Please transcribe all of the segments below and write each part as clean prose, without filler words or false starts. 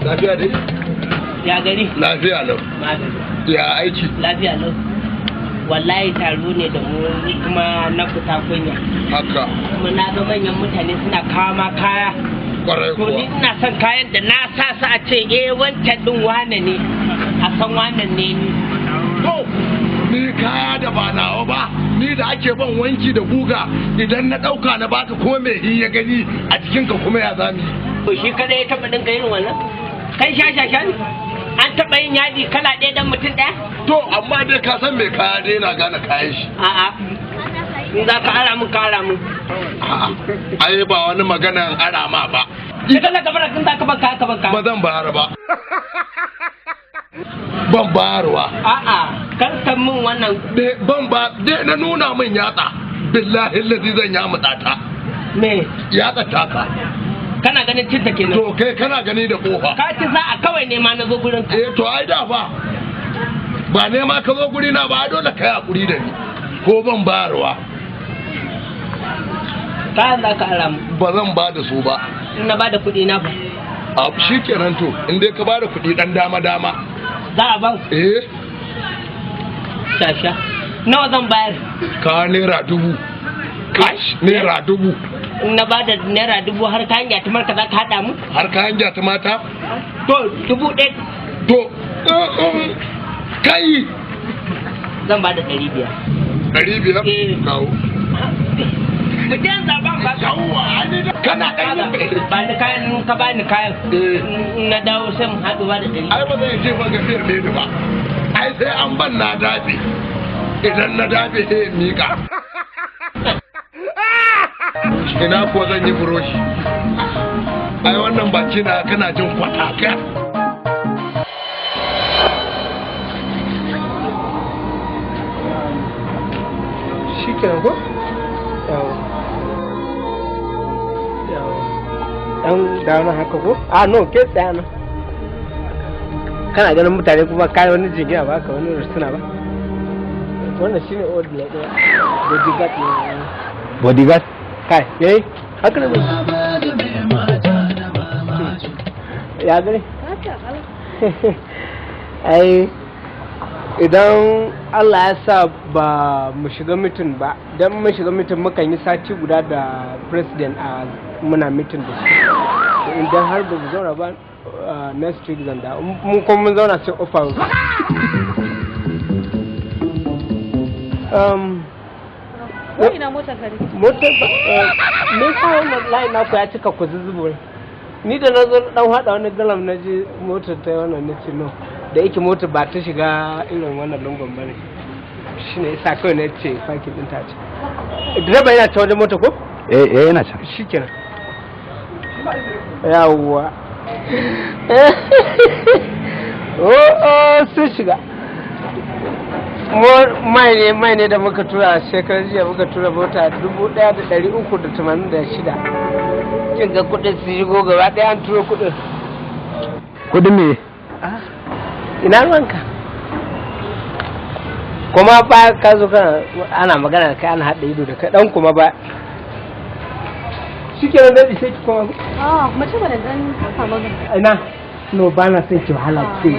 Lafiya dai? Ya gari? Lafiya lau. Ya aiki? Lafiya lau. Wallahi taro ne da mu kuma na fita kunya. Haka. Kuma na ga manyan mutane suna kawo ma kaya. Kwarai kuwa. To ni ina son kayan da na sa su a ce wancan din wane ne. A san wannan ne ni. To, ni kaya da ba nawa ba, ni da ake ban wanki da guga idan na ɗauka na baka kuma mai hi ya gani a jikinka kuma ya zami. To shi kada ya taɓa ɗinka irin wannan? Kai shashashan? An taɓa yin yadi kala ɗaya dan mutum ɗaya? To, amma dai ka san mai kaya dai na gane kayan shi. A'a. In za ka ara mun ka ara mun. A'a, ai ba wani maganan ara ma ba. Ki kalla ka bara kin za ka banka ka banka. Ba zan bayar ba. Ban bayarwa. A'a, kar ka min wannan. Ban ba, dai na nuna min yatsa. Billahi lazi zan ya mutsata. Me? Yatsa taka. Kana ganin cinta kenan. To kai kana gani da kofa. Ka ci za a kawai nema na zo gurin ka. To ai da ba. Ba nema ka zo guri na ba dole kai hakuri da ni. Ko ban bayarwa. Ka za ka ara mu. Ba zan ba da su ba. In na ba da kuɗi na ba. A shi kenan to in dai ka ba da kuɗi dan dama dama. Za a ban? Shasha. Nawa zan bayar? Ka naira 1000. Cash naira 1000. In na ba da naira 1000 har kayan gyatumar ka za ka haɗa mu? Har kayan gyatumata? To 1000. To kai. Zan ba da 500. 500? Kawo. Mutum zaban ba ka. Kana ɗan ba ni kayan ka ba ni kayan. Na dawo sai mu haɗu ba da 100. Ai ba zai ce ba gafiyar ne ba. Ai sai an ban na dafe. Idan na dafe sai in miƙa. Ina ko zan yi buroshi. Ai wannan baki na kana jin kwataka. Shi kenan ko? Yawo. Dan dawo haka ko? No, ke tsaya nan. Kana ganin mutane kuma kai wani jigina ba ka wani rustuna ba? Wannan shine order ɗaya. Bodyguard ne. Bodyguard? Kai, yayi? Haka ne. Ya gani? Ai idan Allah ya sa ba mu shiga mitin ba, dan mun shiga mitin mukan yi sati guda da president a muna mitin da shi. Idan har ba mu zauna ba next week zan da mun kuma mun zauna sai offer. Ina motar kare. Motar me sa wannan line na ku ya cika ku zuzubu. Ni da na zo dan hada wani galam na je motar ta wannan nace no. Da yake motar ba ta shiga irin wannan lungun bane. Shine yasa kawai na ce fakin din ta ce. Direba yana ta wajen mota ko? Yana can. Shikenan. Yawwa. Sun shiga. Mai ne da muka tura shekarar jiya muka tura mota 1386. Kin ga kudin su shigo gaba ɗaya an turo kudin. Kudin me? Ina ruwanka? Kuma ba ka zo kana ana magana da kai ana haɗa ido da kai dan kuma ba. Shi ke nan sai ki koma. Mace ba da dan haka magana. Ina no ba na sai ki wahala ki. No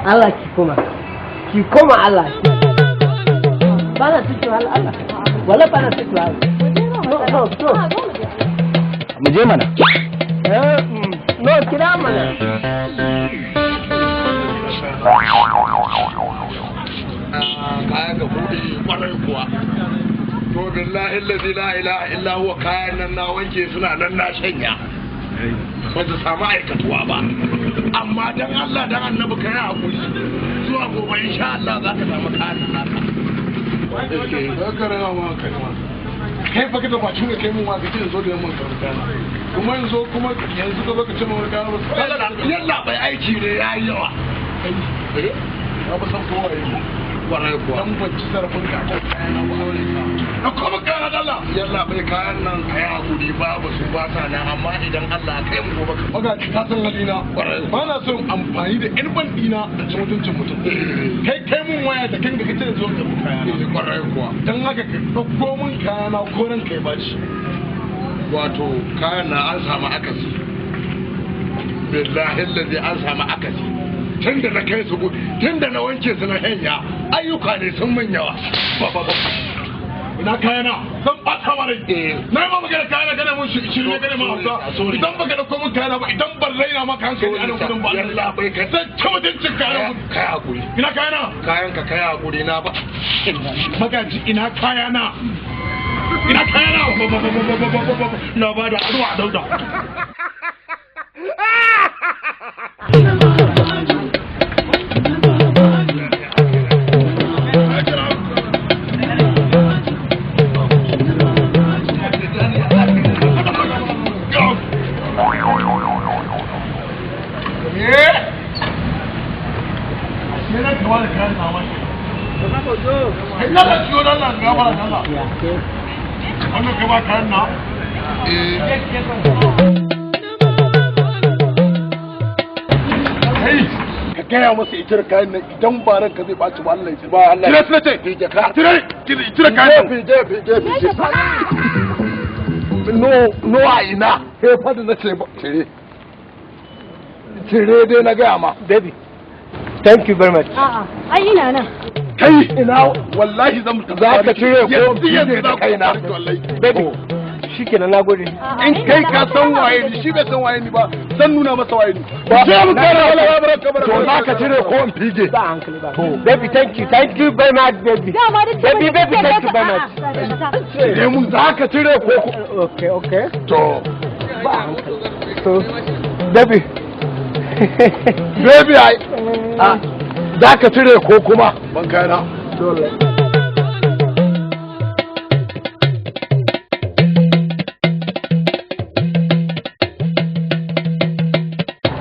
Allah ki koma. Ki koma Allah. Ba na sai ki wahala Allah. Wala ba na sai ki wahala. No. Mu je mana. No kira mana. Kaya ga buɗe kwarai kuwa. To billahi allazi la ilaha illa huwa kayan nan na wanke suna nan na shanya. Ba su samu aikatuwa ba. Amma dan Allah dan annabi kai hakuri. Zuwa gobe insha Allah za ka samu kayan nan naka. Kai fa kada bacin da kai mun wa kake zo da yamman karanta kuma yanzu ka zo ka ce mun kana ba yalla bai aiki ne yayi yawa ba ba san kowa yi kwarai kuwa dan bacci zarfin ka ko kana ba na kuma kana Allah yalla bai kayan nan kai hakuri babu su ba ta nan amma idan Allah kai mu gobe ka maga ka san halina ba na son amfani da yan bandina da cin mutuncin mutum kai mun waya da kanka kace da zo ka kaya na kwarai kuwa dan haka ka dauko mun kaya na ko ran kai baci wato kayan na an samu akasi billahi allazi an samu akasi tunda na kai su tunda na wanke su na hanya ayyuka ne sun mun yawa ina kayana zan ɓata mara na yi ma magana kayana gane mun shiri ne gane ma hausa idan baka da komin kayana ba idan ban raina maka hankali a nan gudun ba Allah bai ka zan ci mutuncin kayana kai hakuri ina kayana kayan ka kai hakuri na ba magaji ina kayana ina kayana na ba da aruwa a dauda wannan kai ba kayan na ka gaya masa itar kayan nan idan ba ranka zai ɓaci ba Allah ya ba Allah ya tire ce fije ka tire kayan fije no a ina he fadi na ce tire dai na gaya ma baby thank you very much ai ina nan kai ina wallahi zan mutu za ka cire ko yanzu za kai na baby shikenan nagode in kai ka san waye ni shi bai san waye ni ba zan nuna masa waye ni sai mu kana wala baraka to za ka cire ko in fige ba hankali ba baby thank you very much baby baby thank you very much ne mun za ka cire ko okay to ba hankali to baby baby ai za ka cire ko kuma ban kana dole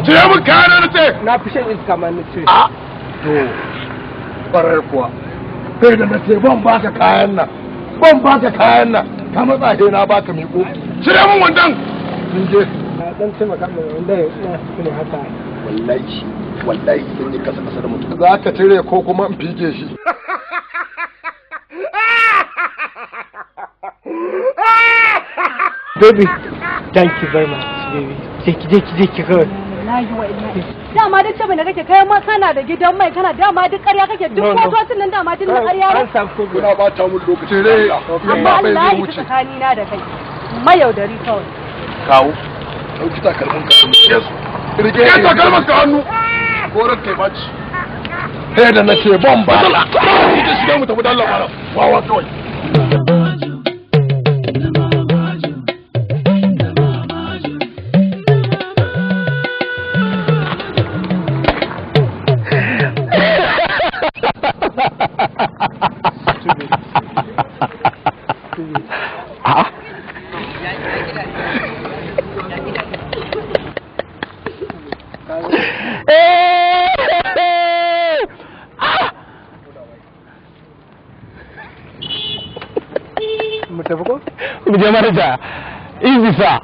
cire mun kana na ce na fi shan iska ma na ce a to farar kuwa sai da na ce ban baka kayan nan ka matsa dai na baka miko cire mun wandan sun je dan taimaka min wanda na ne haka wallahi sun yi kasa da mutum za ka cire ko kuma in fige shi baby thank you very much baby je ki kawai dama duk ce da kake kai ma kana da gidan mai kana dama duk ƙarya kake duk motocin nan dama duk na ƙarya ne kuna ba ta mun lokaci re amma Allah ya yi tsakani na da kai mayaudari kawai kawo dauki takalmin ka yes rike takalmin ka hannu ko ran kai baci sai da nace ban ba ita shiga mu tafi dalla bara wawa kawai Muje manager, easy sir,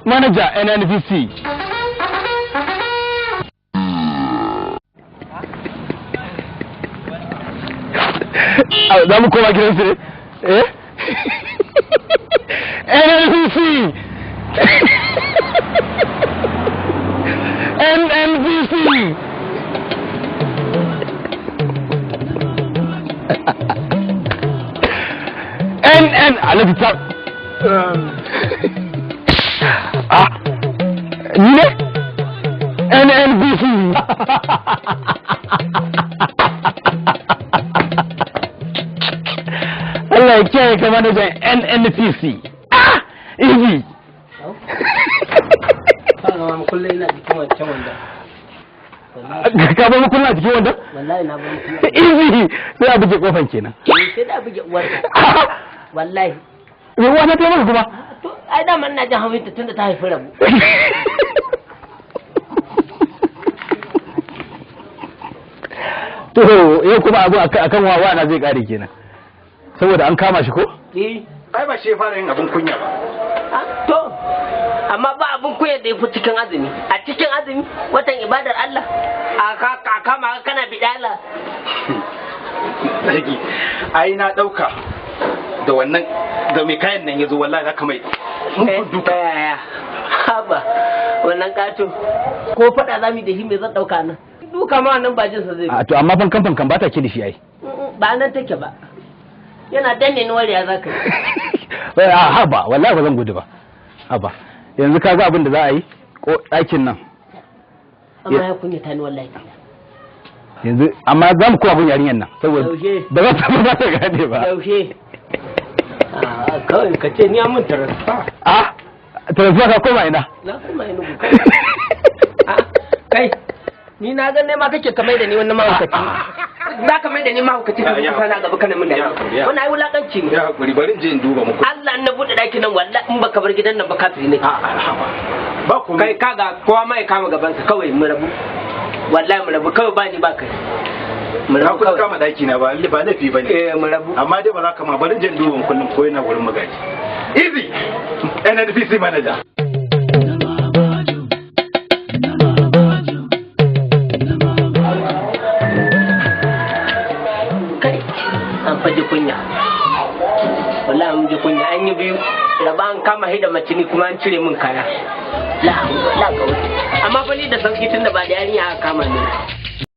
manager NNPC. Za mu koma gidan su ne? Eh? NNPC! NNPC! Alhaji ta ni ne NNPC Allah ya kiyaye ka manajan NNPC easy kullum ina jikin wancan wanda ka ba mu kullum a jikin wanda wallahi na ba mu easy sai a buge kofan kenan sai da buge uwarka wallahi me wani ta maka kuma to ai da man na jin hawinta tunda ta haifi rabu to yau kuma abu akan wawa na zai kare kenan saboda an kama shi ko ai ba shi ya fara yin abin kunya ba. To, amma ba abin kunya da ya fi cikin azumi. A cikin azumi watan ibadar Allah. A kama kana bidala. Sarki, ai na ɗauka da wannan da mai kayan nan ya zo wallahi zaka mai duka. Yaya, haba, wannan kato. Ko faɗa za mu da shi mai zan ɗauka nan. Duka ma wannan bajinsa zai. A to amma fankan ba ta ke da shi ai. Ba nan take ba. Yana danne ni wariya za ka yi. Haba, wallahi ba zan gudu ba. Haba, yanzu ka ga abin da za a yi ko ɗakin nan. Amma ya kunyata ni wallahi. Yanzu amma za mu kowa abin yarinyar nan saboda ba za ta ba ta gane ba. Yaushe. Kawai ka ce ni mun transfer. Transfer ka koma ina? Na koma ina ku. Kai, ni na ga ne ma kake kamar da ni wannan mahaukaci. Za ka mai da ni mahaukaci ka kusa na gaba kana min da ni. Wannan ai wulakanci ne. Ya hakuri bari in je in duba muku. Allah na bude daki nan wallahi in baka bar gidan nan ba kafiri ne. Ba ku kai kaga kowa mai kama gaban sa kawai mu rabu. Wallahi mu rabu kawai ba ni ba kai. Mu rabu kawai kama daki na ba laifi bane. Mu rabu. Amma dai ba za ka ma bari in je in duba kullum ko yana wurin magaji. Easy. NNPC manager. Faji kunya wallahi mun ji kunya an yi biyu raba an kama hida mace ni kuma an cire min kaya la kawai amma fa ni da sauki tunda ba da yarinya aka kama ni